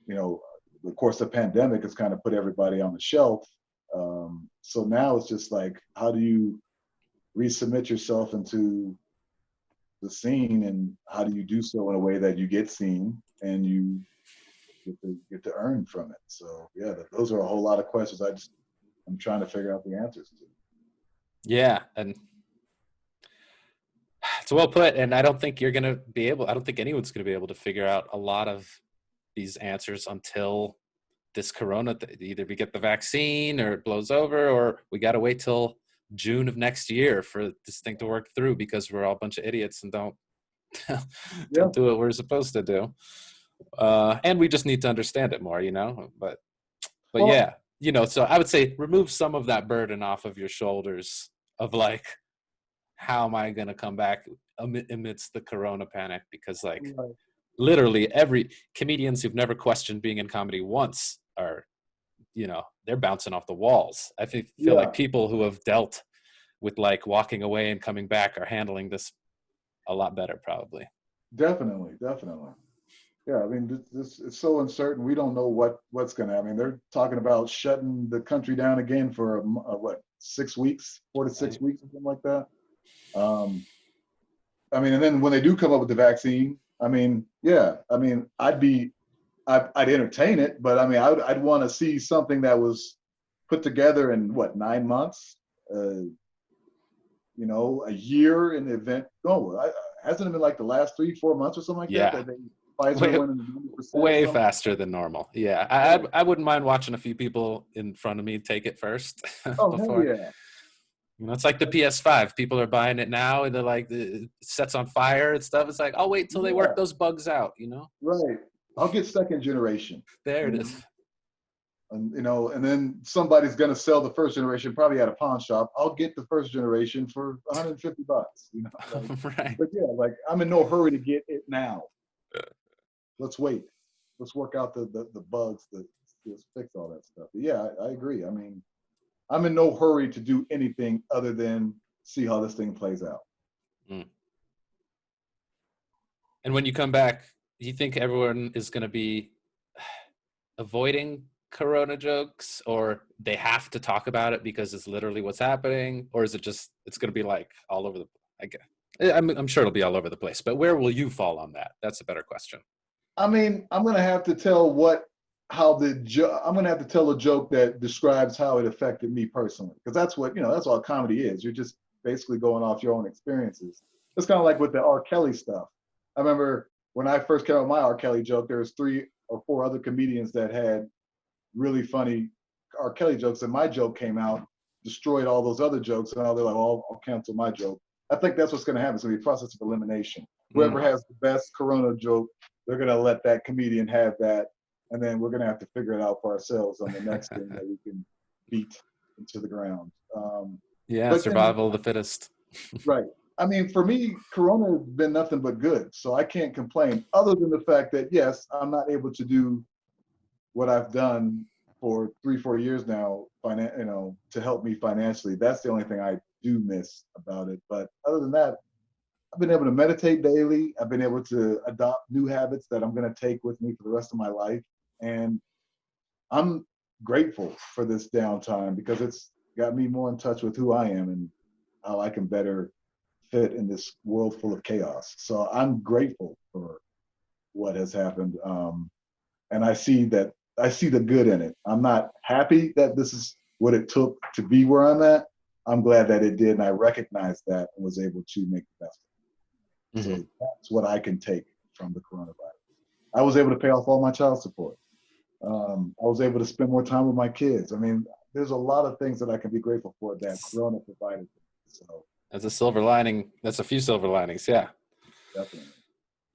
Speaker 2: of course, the pandemic has kind of put everybody on the shelf. So now it's just like, how do you resubmit yourself into the scene, and how do you do so in a way that you get seen and you get to earn from it? So yeah, those are a whole lot of questions. I'm trying to figure out the answers to.
Speaker 1: Yeah, and it's well put. And I don't think I don't think anyone's going to be able to figure out a lot of these answers until this corona, either we get the vaccine or it blows over, or we got to wait till June of next year for this thing to work through, because we're all a bunch of idiots and don't
Speaker 2: Yeah.
Speaker 1: do what we're supposed to do. And we just need to understand it more, but
Speaker 2: Well,
Speaker 1: yeah, so I would say remove some of that burden off of your shoulders of like, how am I going to come back amidst the corona panic? Because like,
Speaker 2: right.
Speaker 1: literally every comedians who've never questioned being in comedy once are, they're bouncing off the walls. I feel like
Speaker 2: Yeah,
Speaker 1: people who have dealt with like walking away and coming back are handling this a lot better, probably.
Speaker 2: definitely. Yeah, I mean, this it's so uncertain. We don't know what's going to. I mean, they're talking about shutting the country down again for what, 6 weeks, 4 to 6 weeks, or something like that. I mean, and then when they do come up with the vaccine, I mean, yeah, I mean, I'd be I'd entertain it, but I mean, I'd want to see something that was put together in what, 9 months, a year in the event. No, hasn't it been like the last 3-4 months or something like that?
Speaker 1: Yeah.
Speaker 2: That Pfizer
Speaker 1: Way,
Speaker 2: winning 90% or
Speaker 1: way
Speaker 2: something.
Speaker 1: faster than normal. Yeah.
Speaker 2: Yeah.
Speaker 1: I wouldn't mind watching a few people in front of me take it first
Speaker 2: Oh hell
Speaker 1: before.
Speaker 2: yeah!
Speaker 1: It's like the PS5. People are buying it now and they're like, it sets on fire and stuff. It's like, I'll wait till they work
Speaker 2: Yeah,
Speaker 1: those bugs out.
Speaker 2: right. I'll get second generation.
Speaker 1: There it
Speaker 2: You
Speaker 1: is.
Speaker 2: know, and then somebody's gonna sell the first generation probably at a pawn shop. I'll get the first generation for $150. Like,
Speaker 1: Right.
Speaker 2: but yeah, like I'm in no hurry to get it now. Let's wait. Let's work out the bugs, let's fix all that stuff. But yeah, I agree. I mean, I'm in no hurry to do anything other than see how this thing plays out.
Speaker 1: Mm. And when you come back, do you think everyone is going to be avoiding Corona jokes, or they have to talk about it because it's literally what's happening, or is it just it's going to be like all over the? I guess I'm sure it'll be all over the place. But where will you fall on that? That's a better question.
Speaker 2: I mean, I'm gonna have to tell I'm gonna have to tell a joke that describes how it affected me personally, because that's what that's all comedy is. You're just basically going off your own experiences. It's kind of like with the R. Kelly stuff. I remember when I first came out with my R. Kelly joke, there was 3 or 4 other comedians that had really funny R. Kelly jokes, and my joke came out, destroyed all those other jokes, and now they're like, "Oh, I'll cancel my joke." I think that's what's going to happen. It's going to be a process of elimination. Whoever
Speaker 1: Mm.
Speaker 2: has the best Corona joke, they're going to let that comedian have that, and then we're going to have to figure it out for ourselves on the next thing that we can beat into the ground.
Speaker 1: Yeah,
Speaker 2: But
Speaker 1: survival of the fittest.
Speaker 2: right. I mean, for me, Corona has been nothing but good, so I can't complain. Other than the fact that yes, I'm not able to do what I've done for 3-4 years now, to help me financially. That's the only thing I do miss about it. But other than that, I've been able to meditate daily. I've been able to adopt new habits that I'm going to take with me for the rest of my life. And I'm grateful for this downtime because it's got me more in touch with who I am and how I can better fit in this world full of chaos. So I'm grateful for what has happened. And I see the good in it. I'm not happy that this is what it took to be where I'm at. I'm glad that it did, and I recognized that and was able to make the best of it.
Speaker 1: Mm-hmm.
Speaker 2: So that's what I can take from the coronavirus. I was able to pay off all my child support. I was able to spend more time with my kids. I mean, there's a lot of things that I can be grateful for that Corona provided. So
Speaker 1: That's a silver lining. That's a few silver linings. Yeah.
Speaker 2: definitely.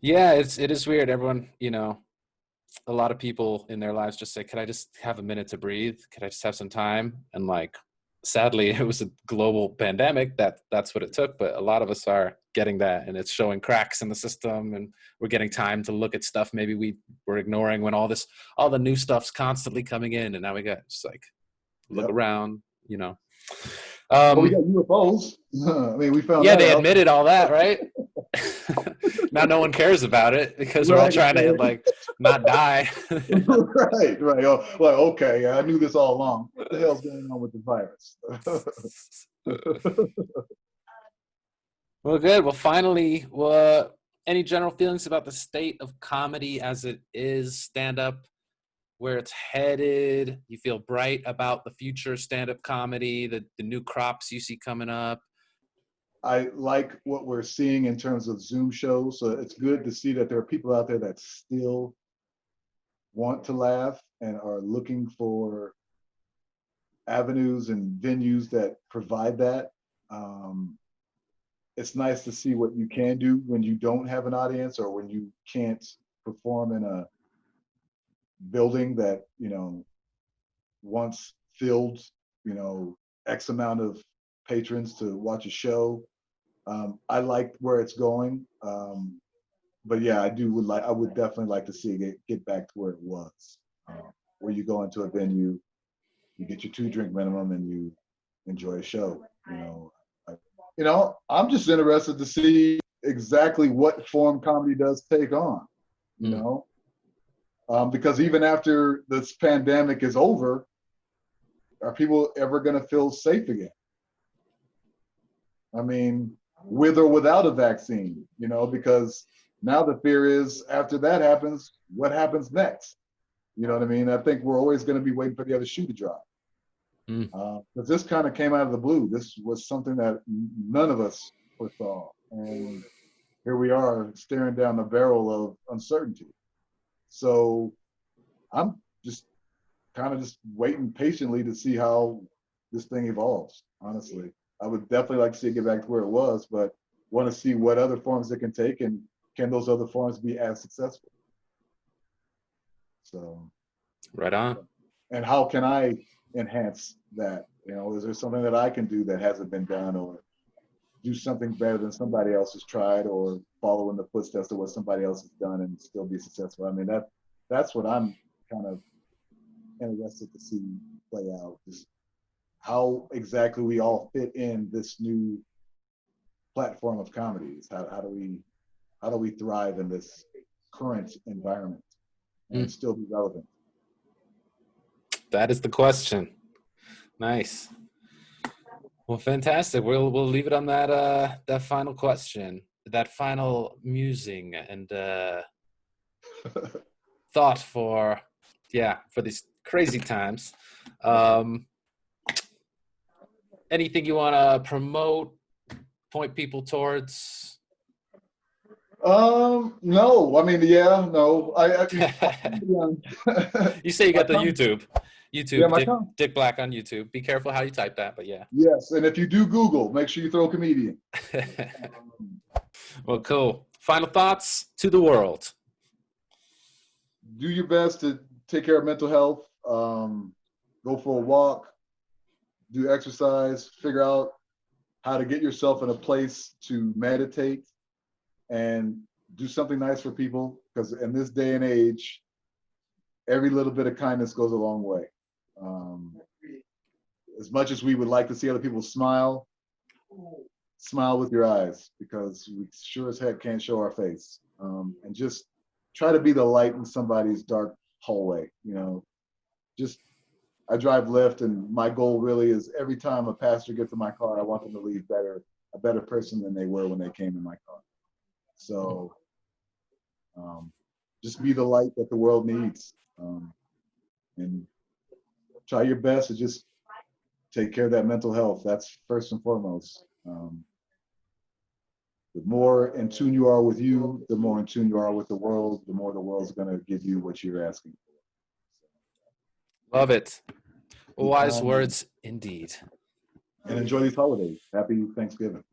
Speaker 1: Yeah, it is weird. Everyone, a lot of people in their lives just say, "Could I just have a minute to breathe? Could I just have some time?" And like, sadly, it was a global pandemic. That's what it took. But a lot of us are getting that, and it's showing cracks in the system, and we're getting time to look at stuff maybe we were ignoring when all the new stuff's constantly coming in, and now we got just like look
Speaker 2: Yep.
Speaker 1: around.
Speaker 2: Well, we
Speaker 1: Um,
Speaker 2: got UFOs. I mean, we found
Speaker 1: yeah,
Speaker 2: that
Speaker 1: they
Speaker 2: out.
Speaker 1: admitted all that, right? Now no one cares about it because we're all
Speaker 2: Right.
Speaker 1: trying to like not die.
Speaker 2: Right. Oh, like, okay, I knew this all along. What the hell's going on with the virus?
Speaker 1: Well, good. Well, finally, any general feelings about the state of comedy as it is, stand up, where it's headed? You feel bright about the future stand up comedy, the new crops you see coming up?
Speaker 2: I like what we're seeing in terms of Zoom shows. So it's good to see that there are people out there that still want to laugh and are looking for avenues and venues that provide that. Um, it's nice to see what you can do when you don't have an audience or when you can't perform in a building that once filled X amount of patrons to watch a show. I like where it's going, but yeah, I would definitely like to see it get back to where it was, where you go into a venue, you get your 2 drink minimum, and you enjoy a show. I'm just interested to see exactly what form comedy does take on. You
Speaker 1: Mm.
Speaker 2: know, because even after this pandemic is over, are people ever going to feel safe again? I mean, with or without a vaccine, because now the fear is after that happens, what happens next? You know what I mean? I think we're always going to be waiting for the other shoe to drop. Because this kind of came out of the blue. This was something that none of us foresaw. And here we are staring down the barrel of uncertainty. So I'm just kind of just waiting patiently to see how this thing evolves, honestly. I would definitely like to see it get back to where it was, but want to see what other forms it can take, and can those other forms be as successful? So,
Speaker 1: right on.
Speaker 2: and how can I enhance that? You know, is there something that I can do that hasn't been done, or do something better than somebody else has tried, or follow in the footsteps of what somebody else has done and still be successful? I mean, that's what I'm kind of interested to see play out, is how exactly we all fit in this new platform of comedies. How do we thrive in this current environment and still be relevant?
Speaker 1: That is the question. Nice. Well, fantastic. We'll leave it on that that final question, that final musing and thought for these crazy times. Anything you want to promote, point people towards?
Speaker 2: No. I mean, yeah, no.
Speaker 1: You say you got the YouTube.
Speaker 2: Yeah,
Speaker 1: Dick Black on YouTube. Be careful how you type that, but yeah.
Speaker 2: Yes, and if you do Google, make sure you throw comedian.
Speaker 1: Well, cool. Final thoughts to the world.
Speaker 2: Do your best to take care of mental health. Go for a walk, do exercise, figure out how to get yourself in a place to meditate and do something nice for people, because in this day and age, every little bit of kindness goes a long way. As much as we would like to see other people smile with your eyes, because we sure as heck can't show our face. And just try to be the light in somebody's dark hallway. You know, just, I drive Lyft, and my goal really is every time a passenger gets in my car, I want them to leave a better person than they were when they came in my car. So just be the light that the world needs, and try your best to just take care of that mental health. That's first and foremost. The more in tune you are with you, the more in tune you are with the world, the more the world's going to give you what you're asking for.
Speaker 1: Love it. Wise words indeed.
Speaker 2: And enjoy these holidays. Happy Thanksgiving.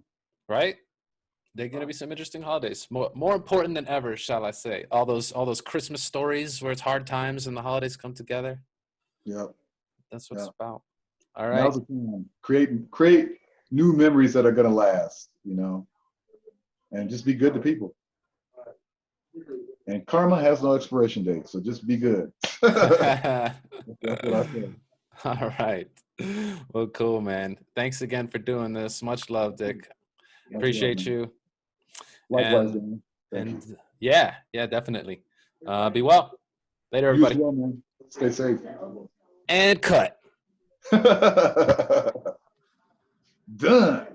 Speaker 1: Right? They're going to be some interesting holidays. More important than ever, shall I say. All those Christmas stories where it's hard times and the holidays come together.
Speaker 2: Yep.
Speaker 1: That's what it's about. All right.
Speaker 2: Now's the time. Create new memories that are going to last, you know, and just be good to people. And karma has no expiration date, so just be good. That's what I say.
Speaker 1: All right. Well, cool, man. Thanks again for doing this. Much love, Dick. Appreciate you.
Speaker 2: Likewise,
Speaker 1: and yeah, definitely. Be well. Later, everybody.
Speaker 2: You as well, man. Stay safe.
Speaker 1: And cut.
Speaker 2: Done.